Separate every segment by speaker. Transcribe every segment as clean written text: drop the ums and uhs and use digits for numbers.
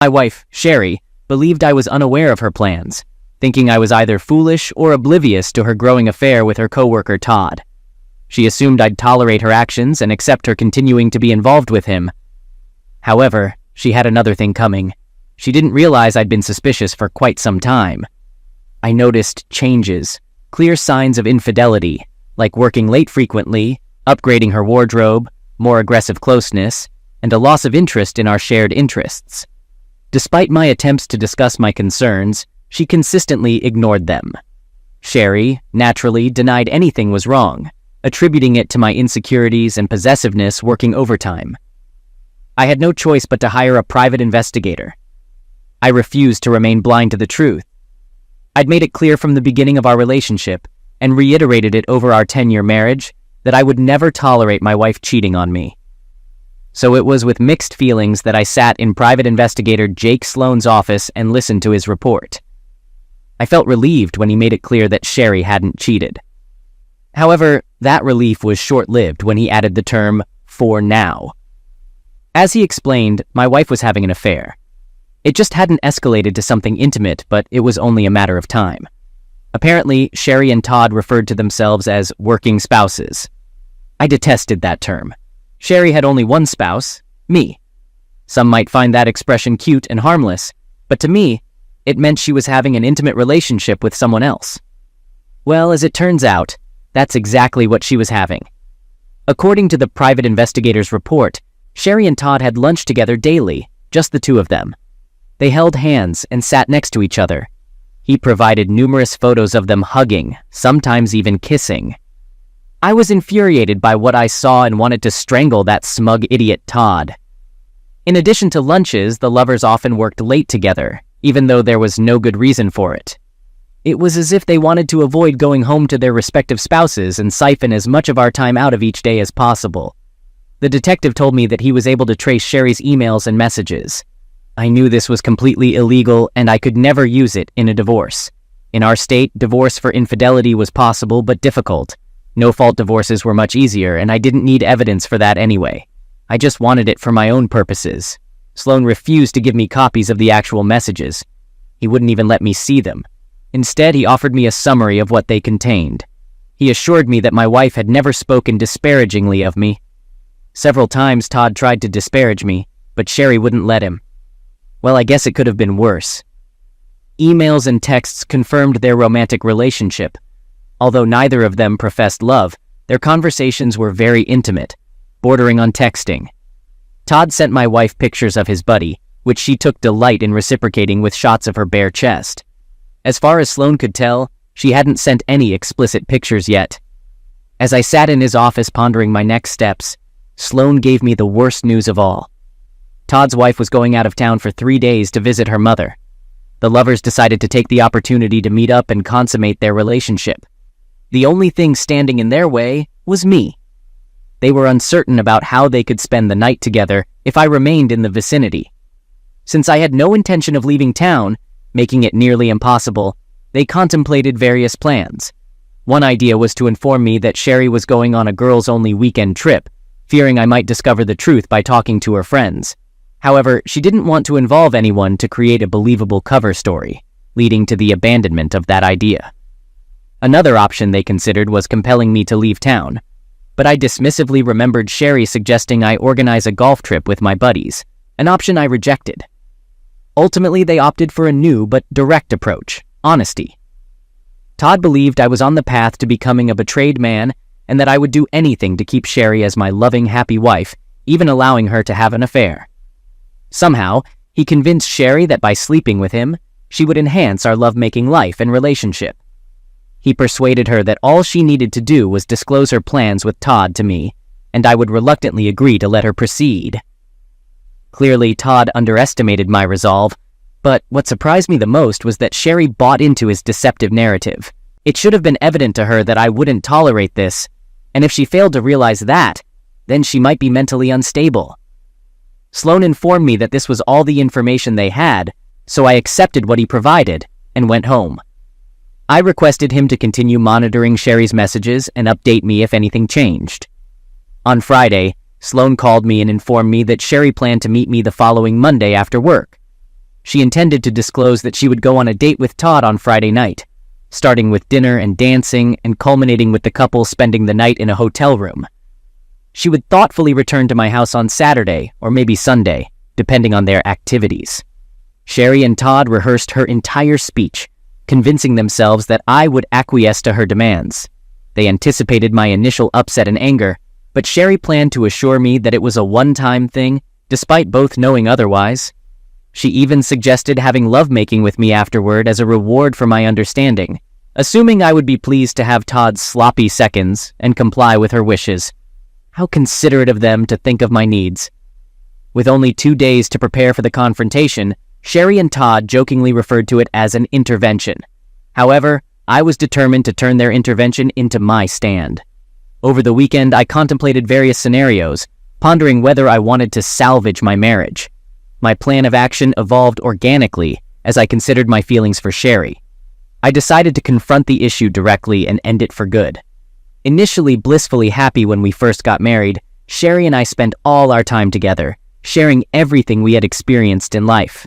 Speaker 1: My wife, Sherry, believed I was unaware of her plans, thinking I was either foolish or oblivious to her growing affair with her coworker Todd. She assumed I'd tolerate her actions and accept her continuing to be involved with him. However, she had another thing coming. She didn't realize I'd been suspicious for quite some time. I noticed changes, clear signs of infidelity, like working late frequently, upgrading her wardrobe, more aggressive closeness, and a loss of interest in our shared interests. Despite my attempts to discuss my concerns, she consistently ignored them. Sherry, naturally, denied anything was wrong, attributing it to my insecurities and possessiveness working overtime. I had no choice but to hire a private investigator. I refused to remain blind to the truth. I'd made it clear from the beginning of our relationship, and reiterated it over our 10-year marriage, that I would never tolerate my wife cheating on me. So it was with mixed feelings that I sat in private investigator Jake Sloan's office and listened to his report. I felt relieved when he made it clear that Sherry hadn't cheated. However, that relief was short-lived when he added the term, "for now." As he explained, my wife was having an affair. It just hadn't escalated to something intimate, but it was only a matter of time. Apparently, Sherry and Todd referred to themselves as working spouses. I detested that term. Sherry had only one spouse, me. Some might find that expression cute and harmless, but to me, it meant she was having an intimate relationship with someone else. Well, as it turns out, that's exactly what she was having. According to the private investigator's report, Sherry and Todd had lunch together daily, just the two of them. They held hands and sat next to each other. He provided numerous photos of them hugging, sometimes even kissing. I was infuriated by what I saw and wanted to strangle that smug idiot Todd. In addition to lunches, the lovers often worked late together, even though there was no good reason for it. It was as if they wanted to avoid going home to their respective spouses and siphon as much of our time out of each day as possible. The detective told me that he was able to trace Sherry's emails and messages. I knew this was completely illegal and I could never use it in a divorce. In our state, divorce for infidelity was possible but difficult. No-fault divorces were much easier, and I didn't need evidence for that anyway. I just wanted it for my own purposes. Sloan refused to give me copies of the actual messages. He wouldn't even let me see them. Instead, he offered me a summary of what they contained. He assured me that my wife had never spoken disparagingly of me. Several times Todd tried to disparage me, but Sherry wouldn't let him. Well, I guess it could have been worse. Emails and texts confirmed their romantic relationship. Although neither of them professed love, their conversations were very intimate, bordering on texting. Todd sent my wife pictures of his buddy, which she took delight in reciprocating with shots of her bare chest. As far as Sloan could tell, she hadn't sent any explicit pictures yet. As I sat in his office pondering my next steps, Sloan gave me the worst news of all. Todd's wife was going out of town for 3 days to visit her mother. The lovers decided to take the opportunity to meet up and consummate their relationship. The only thing standing in their way was me. They were uncertain about how they could spend the night together if I remained in the vicinity. Since I had no intention of leaving town, making it nearly impossible, they contemplated various plans. One idea was to inform me that Sherry was going on a girls-only weekend trip, fearing I might discover the truth by talking to her friends. However, she didn't want to involve anyone to create a believable cover story, leading to the abandonment of that idea. Another option they considered was compelling me to leave town, but I dismissively remembered Sherry suggesting I organize a golf trip with my buddies, an option I rejected. Ultimately, they opted for a new but direct approach: honesty. Todd believed I was on the path to becoming a betrayed man and that I would do anything to keep Sherry as my loving, happy wife, even allowing her to have an affair. Somehow, he convinced Sherry that by sleeping with him, she would enhance our lovemaking life and relationship. He persuaded her that all she needed to do was disclose her plans with Todd to me, and I would reluctantly agree to let her proceed. Clearly, Todd underestimated my resolve, but what surprised me the most was that Sherry bought into his deceptive narrative. It should have been evident to her that I wouldn't tolerate this, and if she failed to realize that, then she might be mentally unstable. Sloan informed me that this was all the information they had, so I accepted what he provided and went home. I requested him to continue monitoring Sherry's messages and update me if anything changed. On Friday, Sloan called me and informed me that Sherry planned to meet me the following Monday after work. She intended to disclose that she would go on a date with Todd on Friday night, starting with dinner and dancing and culminating with the couple spending the night in a hotel room. She would thoughtfully return to my house on Saturday or maybe Sunday, depending on their activities. Sherry and Todd rehearsed her entire speech, convincing themselves that I would acquiesce to her demands. They anticipated my initial upset and anger, but Sherry planned to assure me that it was a one-time thing, despite both knowing otherwise. She even suggested having lovemaking with me afterward as a reward for my understanding, assuming I would be pleased to have Todd's sloppy seconds and comply with her wishes. How considerate of them to think of my needs. With only 2 days to prepare for the confrontation, Sherry and Todd jokingly referred to it as an intervention. However, I was determined to turn their intervention into my stand. Over the weekend, I contemplated various scenarios, pondering whether I wanted to salvage my marriage. My plan of action evolved organically as I considered my feelings for Sherry. I decided to confront the issue directly and end it for good. Initially blissfully happy when we first got married, Sherry and I spent all our time together, sharing everything we had experienced in life.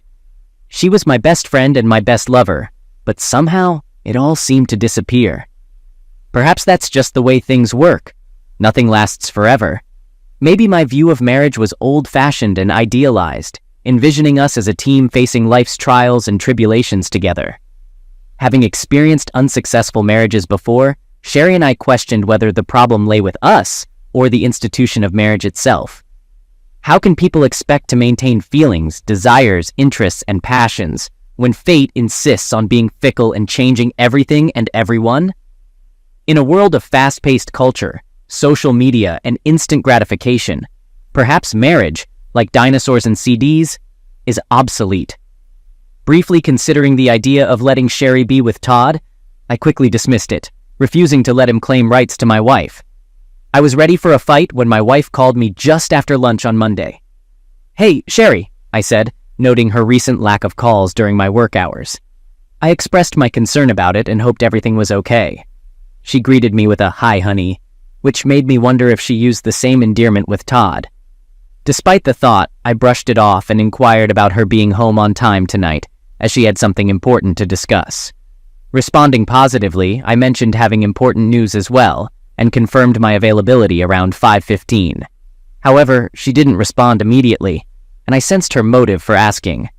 Speaker 1: She was my best friend and my best lover, but somehow it all seemed to disappear. Perhaps that's just the way things work. Nothing lasts forever. Maybe my view of marriage was old-fashioned and idealized, envisioning us as a team facing life's trials and tribulations together. Having experienced unsuccessful marriages before, Sherry and I questioned whether the problem lay with us or the institution of marriage itself. How can people expect to maintain feelings, desires, interests, and passions when fate insists on being fickle and changing everything and everyone? In a world of fast-paced culture, social media, and instant gratification, perhaps marriage, like dinosaurs and CDs, is obsolete. Briefly considering the idea of letting Sherry be with Todd, I quickly dismissed it, refusing to let him claim rights to my wife. I was ready for a fight when my wife called me just after lunch on Monday. "Hey, Sherry," I said, noting her recent lack of calls during my work hours. I expressed my concern about it and hoped everything was okay. She greeted me with a "Hi, honey," which made me wonder if she used the same endearment with Todd. Despite the thought, I brushed it off and inquired about her being home on time tonight, as she had something important to discuss. Responding positively, I mentioned having important news as well, and confirmed my availability around 5:15. However, she didn't respond immediately, and I sensed her motive for asking.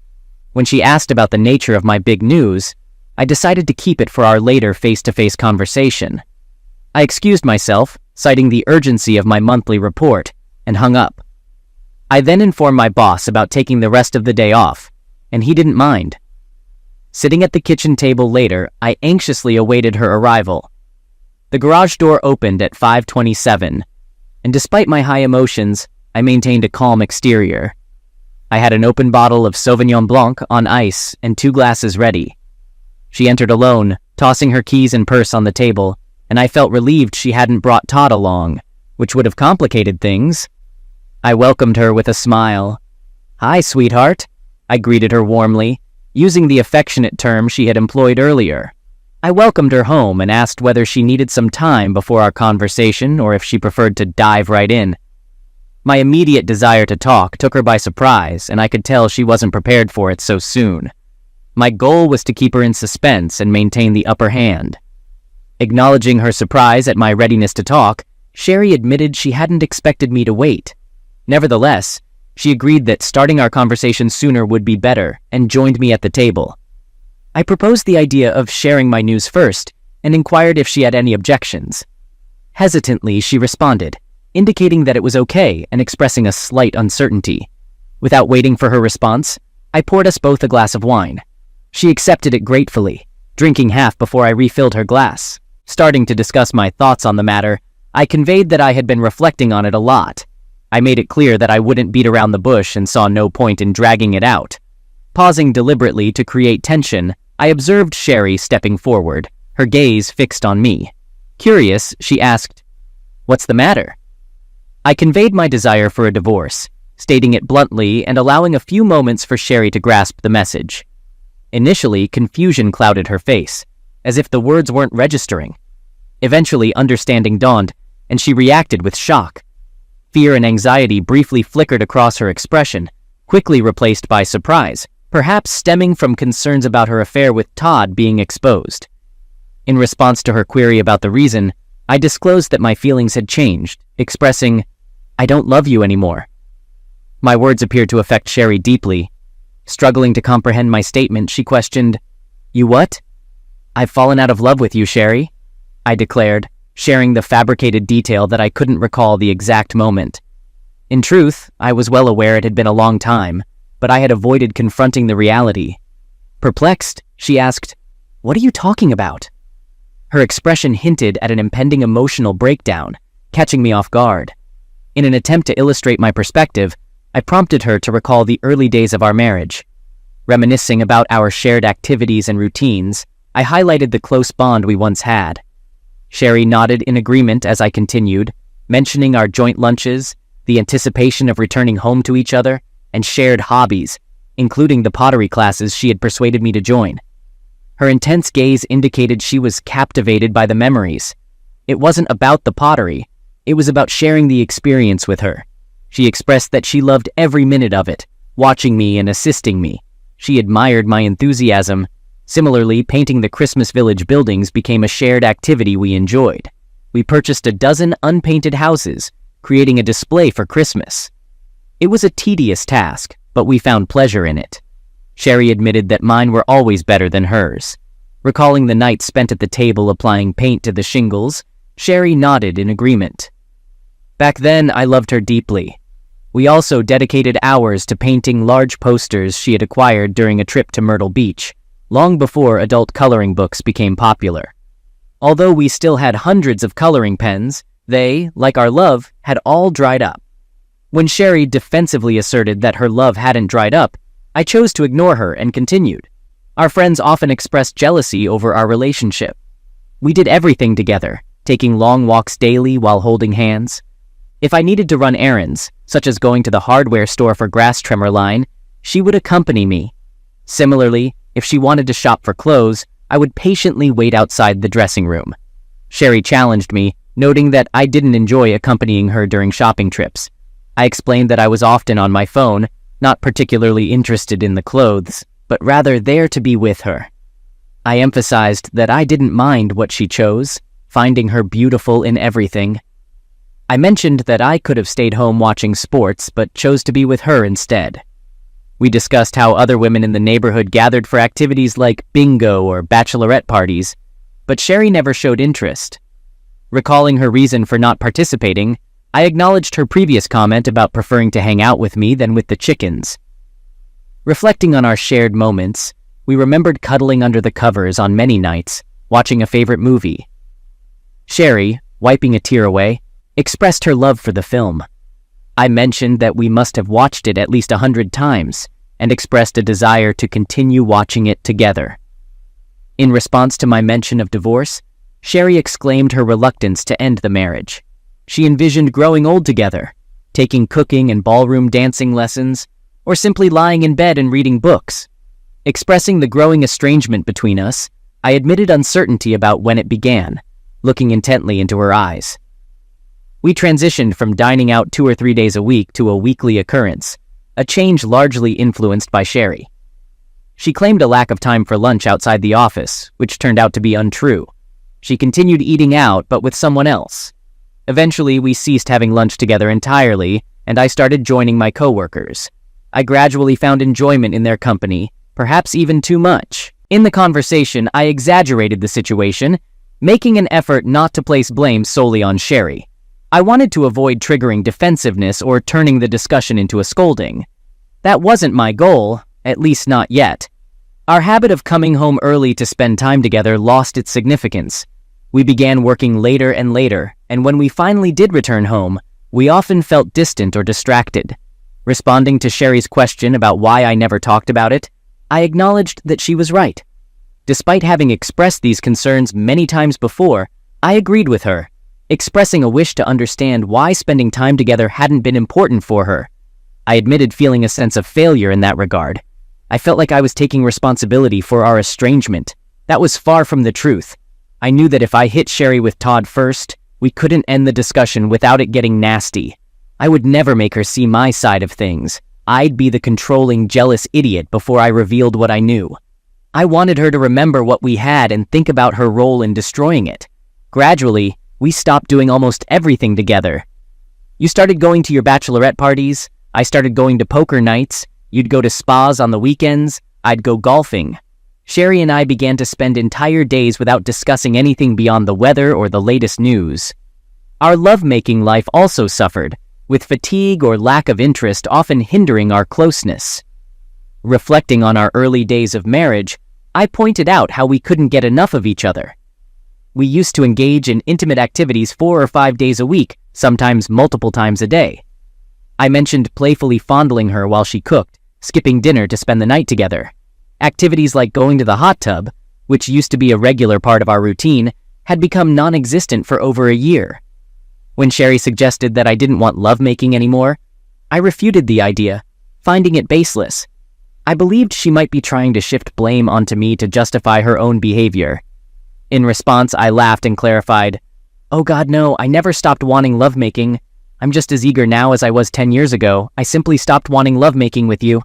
Speaker 1: When she asked about the nature of my big news, I decided to keep it for our later face-to-face conversation. I excused myself, citing the urgency of my monthly report, and hung up. I then informed my boss about taking the rest of the day off, and he didn't mind. Sitting at the kitchen table later, I anxiously awaited her arrival. The garage door opened at 5:27, and despite my high emotions, I maintained a calm exterior. I had an open bottle of Sauvignon Blanc on ice and 2 glasses ready. She entered alone, tossing her keys and purse on the table, and I felt relieved she hadn't brought Todd along, which would have complicated things. I welcomed her with a smile. "Hi, sweetheart," I greeted her warmly, using the affectionate term she had employed earlier. I welcomed her home and asked whether she needed some time before our conversation or if she preferred to dive right in. My immediate desire to talk took her by surprise, and I could tell she wasn't prepared for it so soon. My goal was to keep her in suspense and maintain the upper hand. Acknowledging her surprise at my readiness to talk, Sherry admitted she hadn't expected me to wait. Nevertheless, she agreed that starting our conversation sooner would be better and joined me at the table. I proposed the idea of sharing my news first and inquired if she had any objections. Hesitantly, she responded, indicating that it was okay and expressing a slight uncertainty. Without waiting for her response, I poured us both a glass of wine. She accepted it gratefully, drinking half before I refilled her glass. Starting to discuss my thoughts on the matter, I conveyed that I had been reflecting on it a lot. I made it clear that I wouldn't beat around the bush and saw no point in dragging it out. Pausing deliberately to create tension, I observed Sherry stepping forward, her gaze fixed on me. Curious, she asked, "What's the matter?" I conveyed my desire for a divorce, stating it bluntly and allowing a few moments for Sherry to grasp the message. Initially, confusion clouded her face, as if the words weren't registering. Eventually, understanding dawned, and she reacted with shock. Fear and anxiety briefly flickered across her expression, quickly replaced by surprise, perhaps stemming from concerns about her affair with Todd being exposed. In response to her query about the reason, I disclosed that my feelings had changed, expressing, "I don't love you anymore." My words appeared to affect Sherry deeply. Struggling to comprehend my statement, she questioned, "You what?" "I've fallen out of love with you, Sherry," I declared, sharing the fabricated detail that I couldn't recall the exact moment. In truth, I was well aware it had been a long time, but I had avoided confronting the reality. Perplexed, she asked, "What are you talking about?" Her expression hinted at an impending emotional breakdown, catching me off guard. In an attempt to illustrate my perspective, I prompted her to recall the early days of our marriage. Reminiscing about our shared activities and routines, I highlighted the close bond we once had. Sherry nodded in agreement as I continued, mentioning our joint lunches, the anticipation of returning home to each other, and shared hobbies, including the pottery classes she had persuaded me to join. Her intense gaze indicated she was captivated by the memories. It wasn't about the pottery, it was about sharing the experience with her. She expressed that she loved every minute of it, watching me and assisting me. She admired my enthusiasm. Similarly, painting the Christmas Village buildings became a shared activity we enjoyed. We purchased a dozen unpainted houses, creating a display for Christmas. It was a tedious task, but we found pleasure in it. Sherry admitted that mine were always better than hers. Recalling the night spent at the table applying paint to the shingles, Sherry nodded in agreement. Back then, I loved her deeply. We also dedicated hours to painting large posters she had acquired during a trip to Myrtle Beach, long before adult coloring books became popular. Although we still had hundreds of coloring pens, they, like our love, had all dried up. When Sherry defensively asserted that her love hadn't dried up, I chose to ignore her and continued. Our friends often expressed jealousy over our relationship. We did everything together, taking long walks daily while holding hands. If I needed to run errands, such as going to the hardware store for grass trimmer line, she would accompany me. Similarly, if she wanted to shop for clothes, I would patiently wait outside the dressing room. Sherry challenged me, noting that I didn't enjoy accompanying her during shopping trips. I explained that I was often on my phone, not particularly interested in the clothes, but rather there to be with her. I emphasized that I didn't mind what she chose, finding her beautiful in everything. I mentioned that I could have stayed home watching sports, but chose to be with her instead. We discussed how other women in the neighborhood gathered for activities like bingo or bachelorette parties, but Sherry never showed interest. Recalling her reason for not participating, I acknowledged her previous comment about preferring to hang out with me than with the chickens. Reflecting on our shared moments, we remembered cuddling under the covers on many nights, watching a favorite movie. Sherry, wiping a tear away, expressed her love for the film. I mentioned that we must have watched it at least 100 times, and expressed a desire to continue watching it together. In response to my mention of divorce, Sherry exclaimed her reluctance to end the marriage. She envisioned growing old together, taking cooking and ballroom dancing lessons, or simply lying in bed and reading books. Expressing the growing estrangement between us, I admitted uncertainty about when it began, looking intently into her eyes. We transitioned from dining out 2 or 3 days a week to a weekly occurrence, a change largely influenced by Sherry. She claimed a lack of time for lunch outside the office, which turned out to be untrue. She continued eating out, but with someone else. Eventually, we ceased having lunch together entirely, and I started joining my coworkers. I gradually found enjoyment in their company, perhaps even too much. In the conversation, I exaggerated the situation, making an effort not to place blame solely on Sherry. I wanted to avoid triggering defensiveness or turning the discussion into a scolding. That wasn't my goal, at least not yet. Our habit of coming home early to spend time together lost its significance. We began working later and later, and when we finally did return home, we often felt distant or distracted. Responding to Sherry's question about why I never talked about it, I acknowledged that she was right. Despite having expressed these concerns many times before, I agreed with her, expressing a wish to understand why spending time together hadn't been important for her. I admitted feeling a sense of failure in that regard. I felt like I was taking responsibility for our estrangement. That was far from the truth. I knew that if I hit Sherry with Todd first, we couldn't end the discussion without it getting nasty. I would never make her see my side of things. I'd be the controlling, jealous idiot before I revealed what I knew. I wanted her to remember what we had and think about her role in destroying it. Gradually, we stopped doing almost everything together. You started going to your bachelorette parties, I started going to poker nights, you'd go to spas on the weekends, I'd go golfing. Sherry and I began to spend entire days without discussing anything beyond the weather or the latest news. Our lovemaking life also suffered, with fatigue or lack of interest often hindering our closeness. Reflecting on our early days of marriage, I pointed out how we couldn't get enough of each other. We used to engage in intimate activities 4 or 5 days a week, sometimes multiple times a day. I mentioned playfully fondling her while she cooked, skipping dinner to spend the night together. Activities like going to the hot tub, which used to be a regular part of our routine, had become non-existent for over a year. When Sherry suggested that I didn't want lovemaking anymore, I refuted the idea, finding it baseless. I believed she might be trying to shift blame onto me to justify her own behavior. In response, I laughed and clarified, "Oh God, no, I never stopped wanting lovemaking. I'm just as eager now as I was 10 years ago. I simply stopped wanting lovemaking with you."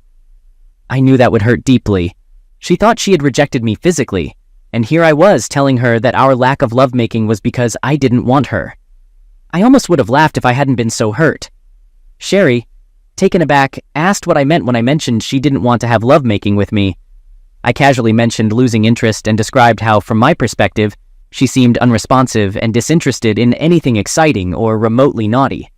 Speaker 1: I knew that would hurt deeply. She thought she had rejected me physically, and here I was telling her that our lack of lovemaking was because I didn't want her. I almost would have laughed if I hadn't been so hurt. Sherry, taken aback, asked what I meant when I mentioned she didn't want to have lovemaking with me. I casually mentioned losing interest and described how, from my perspective, she seemed unresponsive and disinterested in anything exciting or remotely naughty.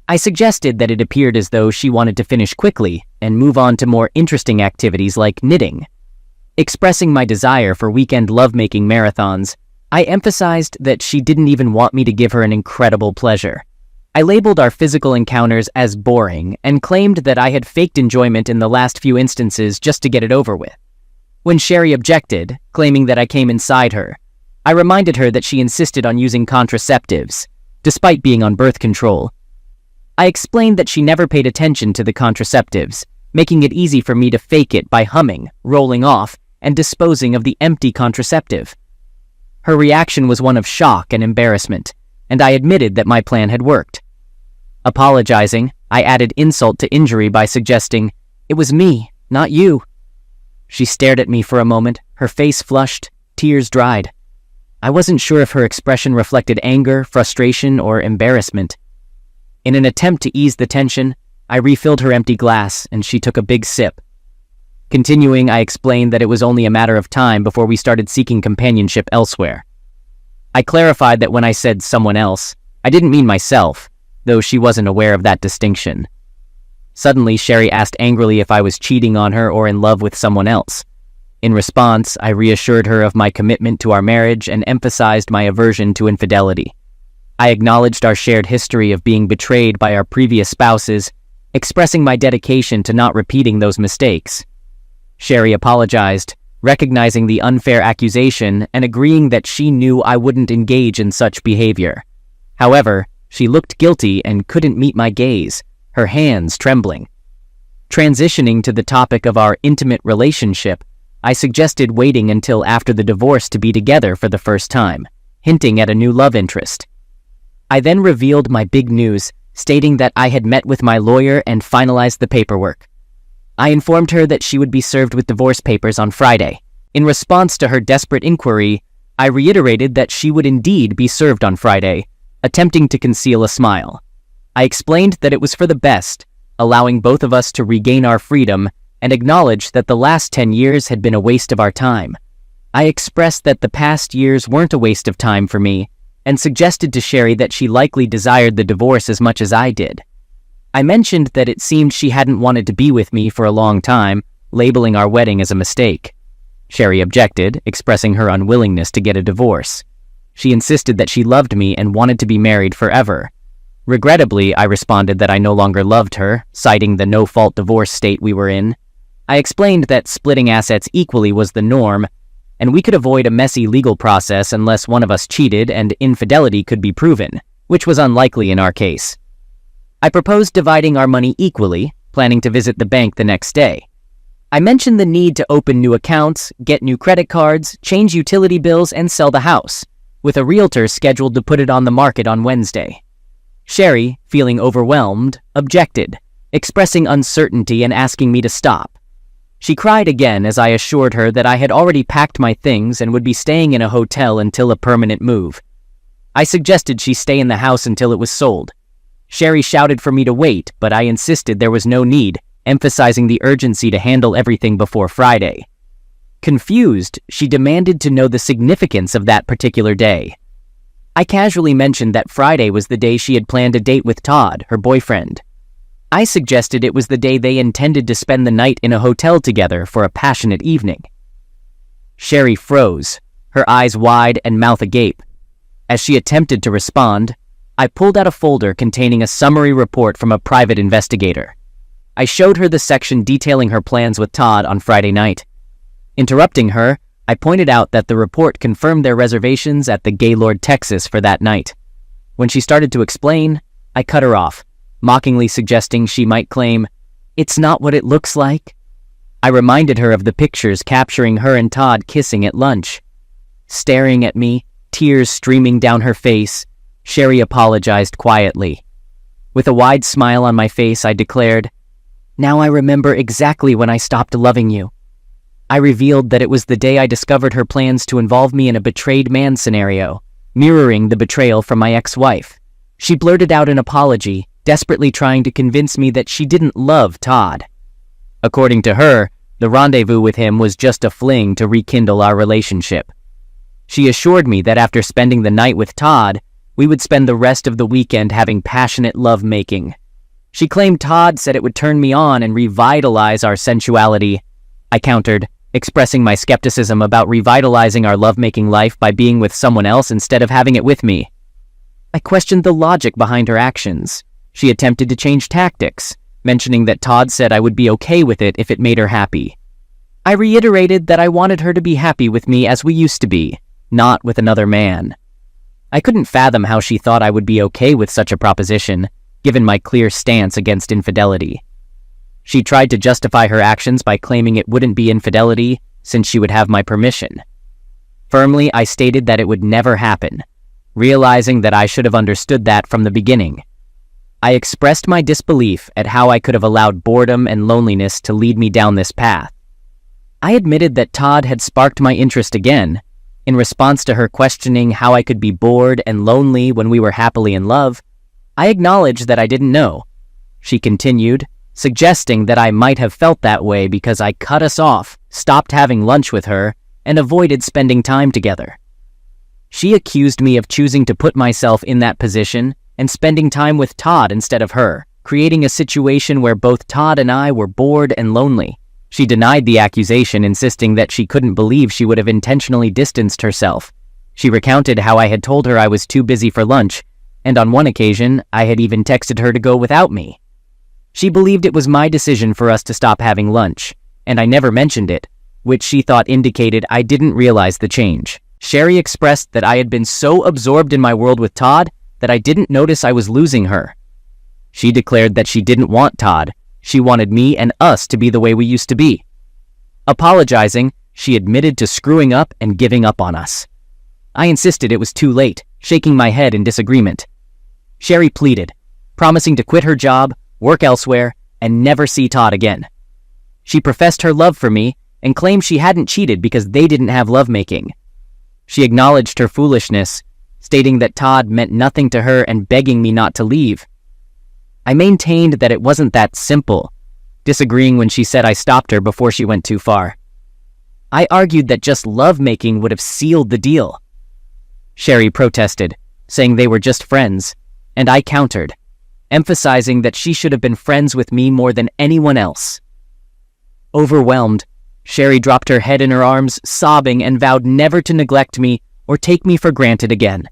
Speaker 1: I suggested that it appeared as though she wanted to finish quickly and move on to more interesting activities like knitting. Expressing my desire for weekend lovemaking marathons, I emphasized that she didn't even want me to give her an incredible pleasure. I labeled our physical encounters as boring and claimed that I had faked enjoyment in the last few instances just to get it over with. When Sherry objected, claiming that I came inside her, I reminded her that she insisted on using contraceptives, despite being on birth control. I explained that she never paid attention to the contraceptives, making it easy for me to fake it by humming, rolling off, and disposing of the empty contraceptive. Her reaction was one of shock and embarrassment, and I admitted that my plan had worked. Apologizing, I added insult to injury by suggesting, "It was me, not you." She stared at me for a moment, her face flushed, tears dried. I wasn't sure if her expression reflected anger, frustration, or embarrassment. In an attempt to ease the tension, I refilled her empty glass, and she took a big sip. Continuing, I explained that it was only a matter of time before we started seeking companionship elsewhere. I clarified that when I said someone else, I didn't mean myself, though she wasn't aware of that distinction. Suddenly, Sherry asked angrily if I was cheating on her or in love with someone else. In response, I reassured her of my commitment to our marriage and emphasized my aversion to infidelity. I acknowledged our shared history of being betrayed by our previous spouses, expressing my dedication to not repeating those mistakes. Sherry apologized, recognizing the unfair accusation and agreeing that she knew I wouldn't engage in such behavior. However, she looked guilty and couldn't meet my gaze, her hands trembling. Transitioning to the topic of our intimate relationship, I suggested waiting until after the divorce to be together for the first time, hinting at a new love interest. I then revealed my big news, stating that I had met with my lawyer and finalized the paperwork. I informed her that she would be served with divorce papers on Friday. In response to her desperate inquiry, I reiterated that she would indeed be served on Friday, attempting to conceal a smile. I explained that it was for the best, allowing both of us to regain our freedom and acknowledge that the last 10 years had been a waste of our time. I expressed that the past years weren't a waste of time for me, and suggested to Sherry that she likely desired the divorce as much as I did. I mentioned that it seemed she hadn't wanted to be with me for a long time, labeling our wedding as a mistake. Sherry objected, expressing her unwillingness to get a divorce. She insisted that she loved me and wanted to be married forever. Regrettably, I responded that I no longer loved her, citing the no-fault divorce state we were in. I explained that splitting assets equally was the norm, and we could avoid a messy legal process unless one of us cheated and infidelity could be proven, which was unlikely in our case. I proposed dividing our money equally, planning to visit the bank the next day. I mentioned the need to open new accounts, get new credit cards, change utility bills, and sell the house, with a realtor scheduled to put it on the market on Wednesday. Sherry, feeling overwhelmed, objected, expressing uncertainty and asking me to stop. She cried again as I assured her that I had already packed my things and would be staying in a hotel until a permanent move. I suggested she stay in the house until it was sold. Sherry shouted for me to wait, but I insisted there was no need, emphasizing the urgency to handle everything before Friday. Confused, she demanded to know the significance of that particular day. I casually mentioned that Friday was the day she had planned a date with Todd, her boyfriend. I suggested it was the day they intended to spend the night in a hotel together for a passionate evening. Sherry froze, her eyes wide and mouth agape. As she attempted to respond, I pulled out a folder containing a summary report from a private investigator. I showed her the section detailing her plans with Todd on Friday night. Interrupting her, I pointed out that the report confirmed their reservations at the Gaylord Texas for that night. When she started to explain, I cut her off, mockingly suggesting she might claim, "It's not what it looks like." I reminded her of the pictures capturing her and Todd kissing at lunch. Staring at me, tears streaming down her face, Sherry apologized quietly. With a wide smile on my face, I declared, "Now I remember exactly when I stopped loving you." I revealed that it was the day I discovered her plans to involve me in a betrayed man scenario, mirroring the betrayal from my ex-wife. She blurted out an apology, desperately trying to convince me that she didn't love Todd. According to her, the rendezvous with him was just a fling to rekindle our relationship. She assured me that after spending the night with Todd, we would spend the rest of the weekend having passionate love-making. She claimed Todd said it would turn me on and revitalize our sensuality. I countered, expressing my skepticism about revitalizing our lovemaking life by being with someone else instead of having it with me. I questioned the logic behind her actions. She attempted to change tactics, mentioning that Todd said I would be okay with it if it made her happy. I reiterated that I wanted her to be happy with me as we used to be, not with another man. I couldn't fathom how she thought I would be okay with such a proposition, given my clear stance against infidelity. She tried to justify her actions by claiming it wouldn't be infidelity since she would have my permission. Firmly, I stated that it would never happen, realizing that I should have understood that from the beginning. I expressed my disbelief at how I could have allowed boredom and loneliness to lead me down this path. I admitted that Todd had sparked my interest again. In response to her questioning how I could be bored and lonely when we were happily in love, I acknowledged that I didn't know. She continued, suggesting that I might have felt that way because I cut us off, stopped having lunch with her, and avoided spending time together. She accused me of choosing to put myself in that position and spending time with Todd instead of her, creating a situation where both Todd and I were bored and lonely. She denied the accusation, insisting that she couldn't believe she would have intentionally distanced herself. She recounted how I had told her I was too busy for lunch, and on one occasion, I had even texted her to go without me. She believed it was my decision for us to stop having lunch, and I never mentioned it, which she thought indicated I didn't realize the change. Sherry expressed that I had been so absorbed in my world with Todd that I didn't notice I was losing her. She declared that she didn't want Todd. She wanted me and us to be the way we used to be. Apologizing, she admitted to screwing up and giving up on us. I insisted it was too late, shaking my head in disagreement. Sherry pleaded, promising to quit her job, work elsewhere, and never see Todd again. She professed her love for me and claimed she hadn't cheated because they didn't have lovemaking. She acknowledged her foolishness, stating that Todd meant nothing to her and begging me not to leave. I maintained that it wasn't that simple, disagreeing when she said I stopped her before she went too far. I argued that just lovemaking would have sealed the deal. Sherry protested, saying they were just friends, and I countered, emphasizing that she should have been friends with me more than anyone else. Overwhelmed, Sherry dropped her head in her arms, sobbing, and vowed never to neglect me or take me for granted again.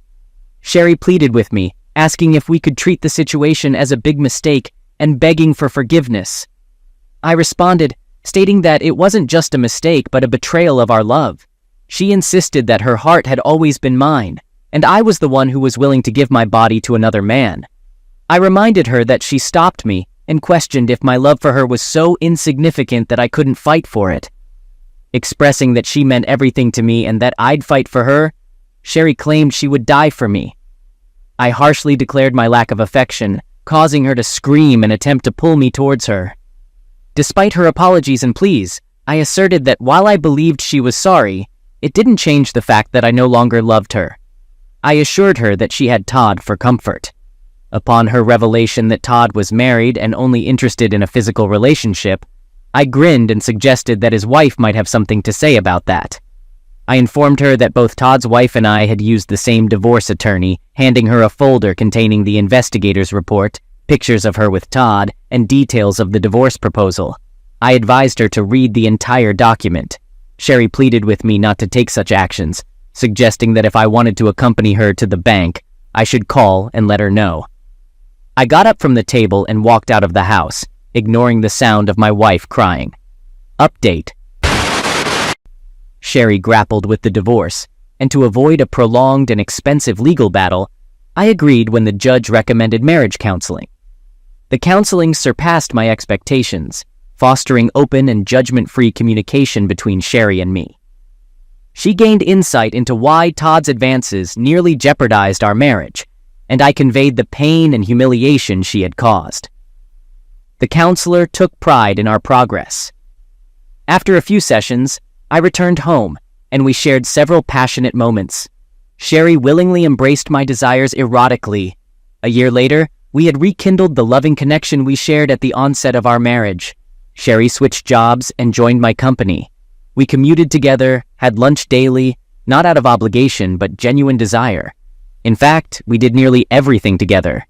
Speaker 1: Sherry pleaded with me, asking if we could treat the situation as a big mistake and begging for forgiveness. I responded, stating that it wasn't just a mistake but a betrayal of our love. She insisted that her heart had always been mine, and I was the one who was willing to give my body to another man. I reminded her that she stopped me and questioned if my love for her was so insignificant that I couldn't fight for it. Expressing that she meant everything to me and that I'd fight for her, Sherry claimed she would die for me. I harshly declared my lack of affection, causing her to scream and attempt to pull me towards her. Despite her apologies and pleas, I asserted that while I believed she was sorry, it didn't change the fact that I no longer loved her. I assured her that she had Todd for comfort. Upon her revelation that Todd was married and only interested in a physical relationship, I grinned and suggested that his wife might have something to say about that. I informed her that both Todd's wife and I had used the same divorce attorney, handing her a folder containing the investigator's report, pictures of her with Todd, and details of the divorce proposal. I advised her to read the entire document. Sherry pleaded with me not to take such actions, suggesting that if I wanted to accompany her to the bank, I should call and let her know. I got up from the table and walked out of the house, ignoring the sound of my wife crying. Update. Sherry grappled with the divorce, and to avoid a prolonged and expensive legal battle, I agreed when the judge recommended marriage counseling. The counseling surpassed my expectations, fostering open and judgment-free communication between Sherry and me. She gained insight into why Todd's advances nearly jeopardized our marriage, and I conveyed the pain and humiliation she had caused. The counselor took pride in our progress. After a few sessions, I returned home, and we shared several passionate moments. Sherry willingly embraced my desires erotically. A year later, we had rekindled the loving connection we shared at the onset of our marriage. Sherry switched jobs and joined my company. We commuted together, had lunch daily, not out of obligation but genuine desire. In fact, we did nearly everything together.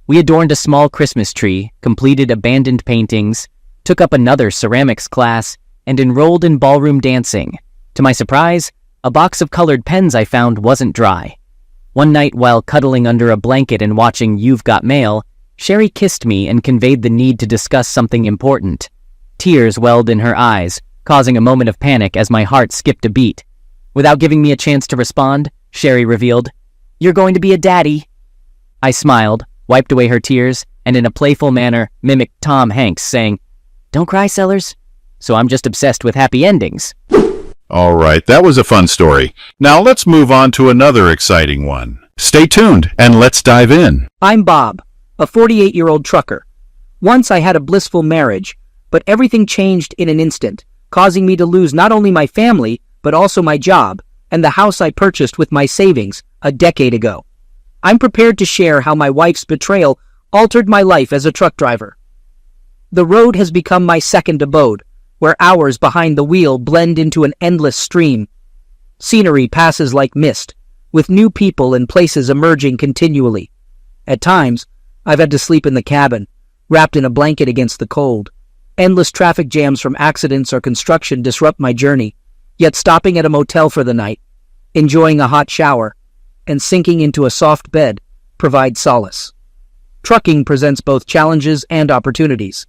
Speaker 1: We adorned a small Christmas tree, completed abandoned paintings, took up another ceramics class, and enrolled in ballroom dancing. To my surprise, a box of colored pens I found wasn't dry. One night while cuddling under a blanket and watching You've Got Mail, Sherry kissed me and conveyed the need to discuss something important. Tears welled in her eyes, causing a moment of panic as my heart skipped a beat. Without giving me a chance to respond, Sherry revealed, "You're going to be a daddy." I smiled, wiped away her tears, and in a playful manner mimicked Tom Hanks saying, "Don't cry, Sellers." So I'm just obsessed with happy endings.
Speaker 2: All right, that was a fun story. Now let's move on to another exciting one. Stay tuned and let's dive in.
Speaker 3: I'm Bob, a 48-year-old trucker. Once I had a blissful marriage, but everything changed in an instant, causing me to lose not only my family, but also my job and the house I purchased with my savings a decade ago. I'm prepared to share how my wife's betrayal altered my life as a truck driver. The road has become my second abode, where hours behind the wheel blend into an endless stream. Scenery passes like mist, with new people and places emerging continually. At times, I've had to sleep in the cabin, wrapped in a blanket against the cold. Endless traffic jams from accidents or construction disrupt my journey, yet stopping at a motel for the night, enjoying a hot shower, and sinking into a soft bed provides solace. Trucking presents both challenges and opportunities.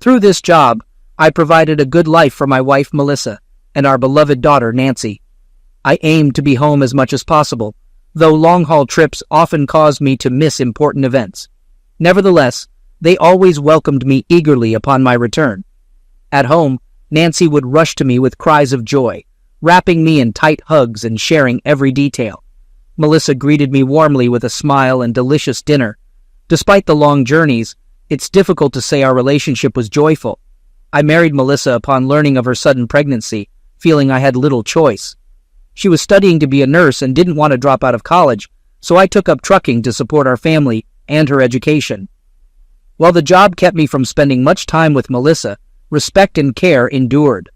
Speaker 3: Through this job, I provided a good life for my wife Melissa and our beloved daughter Nancy. I aimed to be home as much as possible, though long-haul trips often caused me to miss important events. Nevertheless, they always welcomed me eagerly upon my return. At home, Nancy would rush to me with cries of joy, wrapping me in tight hugs and sharing every detail. Melissa greeted me warmly with a smile and delicious dinner. Despite the long journeys, it's difficult to say our relationship was joyful. I married Melissa upon learning of her sudden pregnancy, feeling I had little choice. She was studying to be a nurse and didn't want to drop out of college, so I took up trucking to support our family and her education. While the job kept me from spending much time with Melissa, respect and care endured.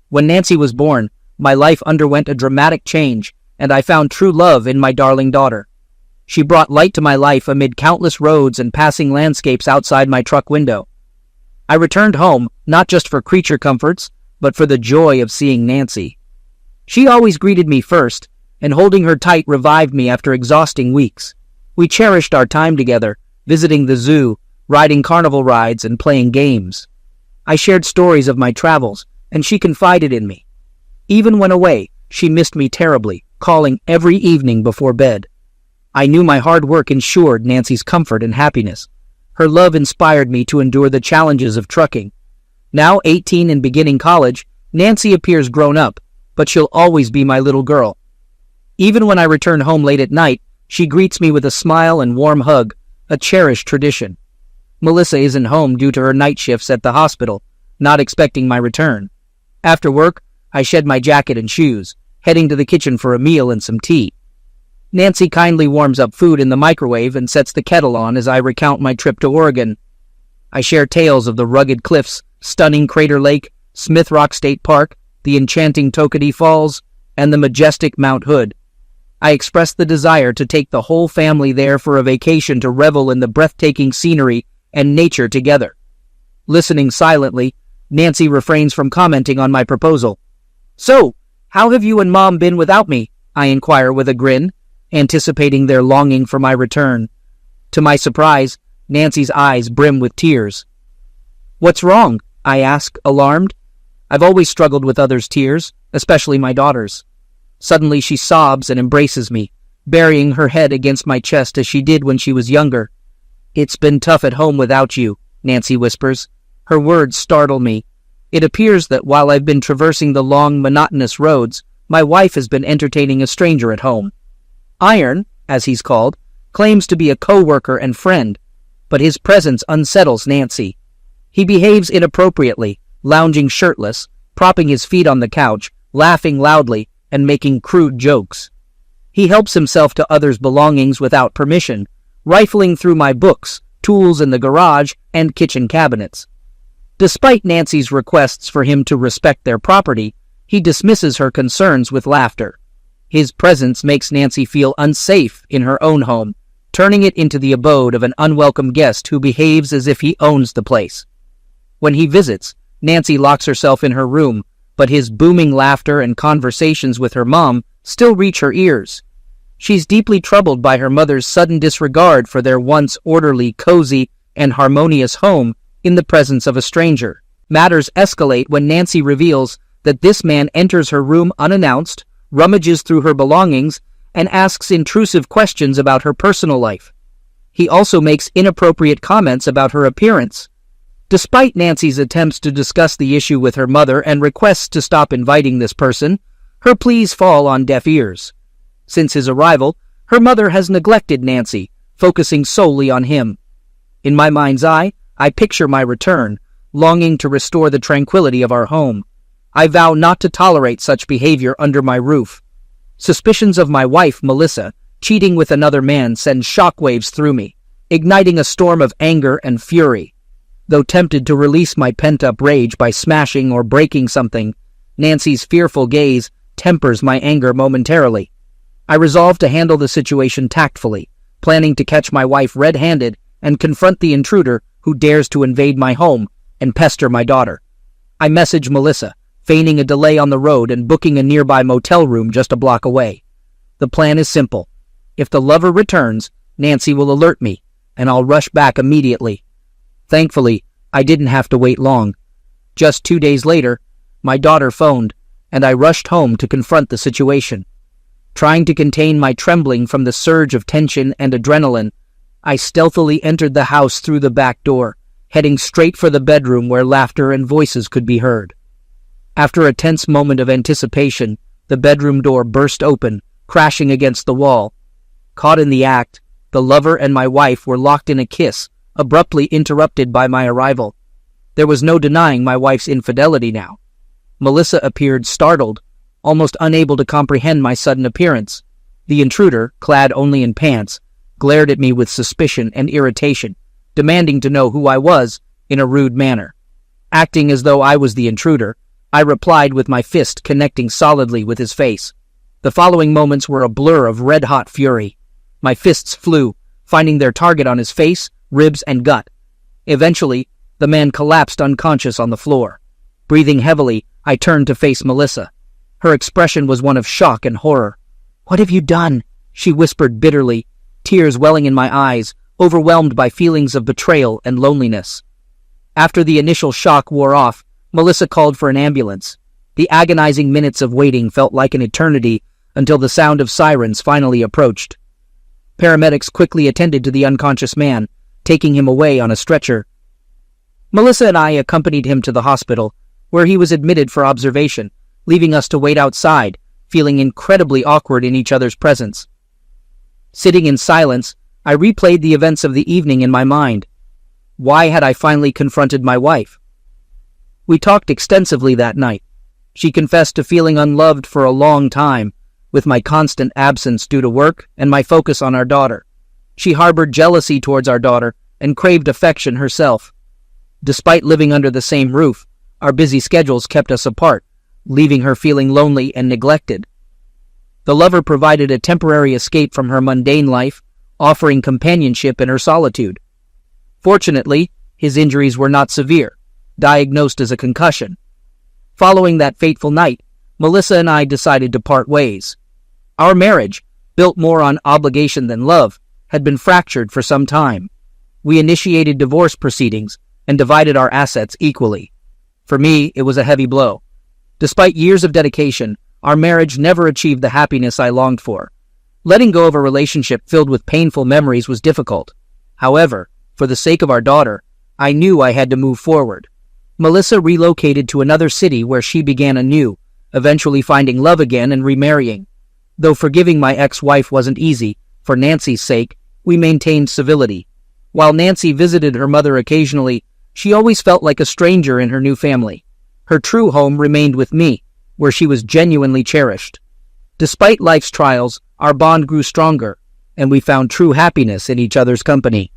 Speaker 3: When Nancy was born, my life underwent a dramatic change, and I found true love in my darling daughter. She brought light to my life amid countless roads and passing landscapes outside my truck window. I returned home, not just for creature comforts, but for the joy of seeing Nancy. She always greeted me first, and holding her tight revived me after exhausting weeks. We cherished our time together, visiting the zoo, riding carnival rides, and playing games. I shared stories of my travels, and she confided in me. Even when away, she missed me terribly, calling every evening before bed. I knew my hard work ensured Nancy's comfort and happiness. Her love inspired me to endure the challenges of trucking. Now 18 and beginning college, Nancy appears grown up, but she'll always be my little girl. Even when I return home late at night, she greets me with a smile and warm hug, a cherished tradition. Melissa isn't home due to her night shifts at the hospital, not expecting my return. After work, I shed my jacket and shoes, heading to the kitchen for a meal and some tea. Nancy kindly warms up food in the microwave and sets the kettle on as I recount my trip to Oregon. I share tales of the rugged cliffs, stunning Crater Lake, Smith Rock State Park, the enchanting Tokadi Falls, and the majestic Mount Hood. I express the desire to take the whole family there for a vacation to revel in the breathtaking scenery and nature together. Listening silently, Nancy refrains from commenting on my proposal. "So, how have you and Mom been without me?" I inquire with a grin, anticipating their longing for my return. To my surprise, Nancy's eyes brim with tears. "What's wrong?" I ask, alarmed. I've always struggled with others' tears, especially my daughter's. Suddenly she sobs and embraces me, burying her head against my chest as she did when she was younger. "It's been tough at home without you," Nancy whispers. Her words startle me. It appears that while I've been traversing the long, monotonous roads, my wife has been entertaining a stranger at home. Iron, as he's called, claims to be a co-worker and friend, but his presence unsettles Nancy. He behaves inappropriately, lounging shirtless, propping his feet on the couch, laughing loudly, and making crude jokes. He helps himself to others' belongings without permission, rifling through my books, tools in the garage, and kitchen cabinets. Despite Nancy's requests for him to respect their property, he dismisses her concerns with laughter. His presence makes Nancy feel unsafe in her own home, turning it into the abode of an unwelcome guest who behaves as if he owns the place. When he visits, Nancy locks herself in her room, but his booming laughter and conversations with her mom still reach her ears. She's deeply troubled by her mother's sudden disregard for their once orderly, cozy, and harmonious home in the presence of a stranger. Matters escalate when Nancy reveals that this man enters her room unannounced, rummages through her belongings, and asks intrusive questions about her personal life. He also makes inappropriate comments about her appearance. Despite Nancy's attempts to discuss the issue with her mother and requests to stop inviting this person, her pleas fall on deaf ears. Since his arrival, her mother has neglected Nancy, focusing solely on him. In my mind's eye, I picture my return, longing to restore the tranquility of our home. I vow not to tolerate such behavior under my roof. Suspicions of my wife, Melissa, cheating with another man send shockwaves through me, igniting a storm of anger and fury. Though tempted to release my pent-up rage by smashing or breaking something, Nancy's fearful gaze tempers my anger momentarily. I resolve to handle the situation tactfully, planning to catch my wife red-handed and confront the intruder who dares to invade my home and pester my daughter. I message Melissa, feigning a delay on the road and booking a nearby motel room just a block away. The plan is simple. If the lover returns, Nancy will alert me, and I'll rush back immediately. Thankfully, I didn't have to wait long. Just 2 days later, my daughter phoned, and I rushed home to confront the situation. Trying to contain my trembling from the surge of tension and adrenaline, I stealthily entered the house through the back door, heading straight for the bedroom where laughter and voices could be heard. After a tense moment of anticipation, the bedroom door burst open, crashing against the wall. Caught in the act, the lover and my wife were locked in a kiss, abruptly interrupted by my arrival. There was no denying my wife's infidelity now. Melissa appeared startled, almost unable to comprehend my sudden appearance. The intruder, clad only in pants, glared at me with suspicion and irritation, demanding to know who I was in a rude manner. Acting as though I was the intruder, I replied with my fist connecting solidly with his face. The following moments were a blur of red-hot fury. My fists flew, finding their target on his face, ribs, and gut. Eventually, the man collapsed unconscious on the floor. Breathing heavily, I turned to face Melissa. Her expression was one of shock and horror. "What have you done?" she whispered bitterly, tears welling in my eyes, overwhelmed by feelings of betrayal and loneliness. After the initial shock wore off, Melissa called for an ambulance. The agonizing minutes of waiting felt like an eternity until the sound of sirens finally approached. Paramedics quickly attended to the unconscious man, taking him away on a stretcher. Melissa and I accompanied him to the hospital, where he was admitted for observation, leaving us to wait outside, feeling incredibly awkward in each other's presence. Sitting in silence, I replayed the events of the evening in my mind. Why had I finally confronted my wife? We talked extensively that night. She confessed to feeling unloved for a long time, with my constant absence due to work and my focus on our daughter. She harbored jealousy towards our daughter and craved affection herself. Despite living under the same roof, our busy schedules kept us apart, leaving her feeling lonely and neglected. The lover provided a temporary escape from her mundane life, offering companionship in her solitude. Fortunately, his injuries were not severe, diagnosed as a concussion. Following that fateful night, Melissa and I decided to part ways. Our marriage, built more on obligation than love, had been fractured for some time. We initiated divorce proceedings and divided our assets equally. For me, it was a heavy blow. Despite years of dedication, our marriage never achieved the happiness I longed for. Letting go of a relationship filled with painful memories was difficult. However, for the sake of our daughter, I knew I had to move forward. Melissa relocated to another city where she began anew, eventually finding love again and remarrying. Though forgiving my ex-wife wasn't easy, for Nancy's sake, we maintained civility. While Nancy visited her mother occasionally, she always felt like a stranger in her new family. Her true home remained with me, where she was genuinely cherished. Despite life's trials, our bond grew stronger, and we found true happiness in each other's company.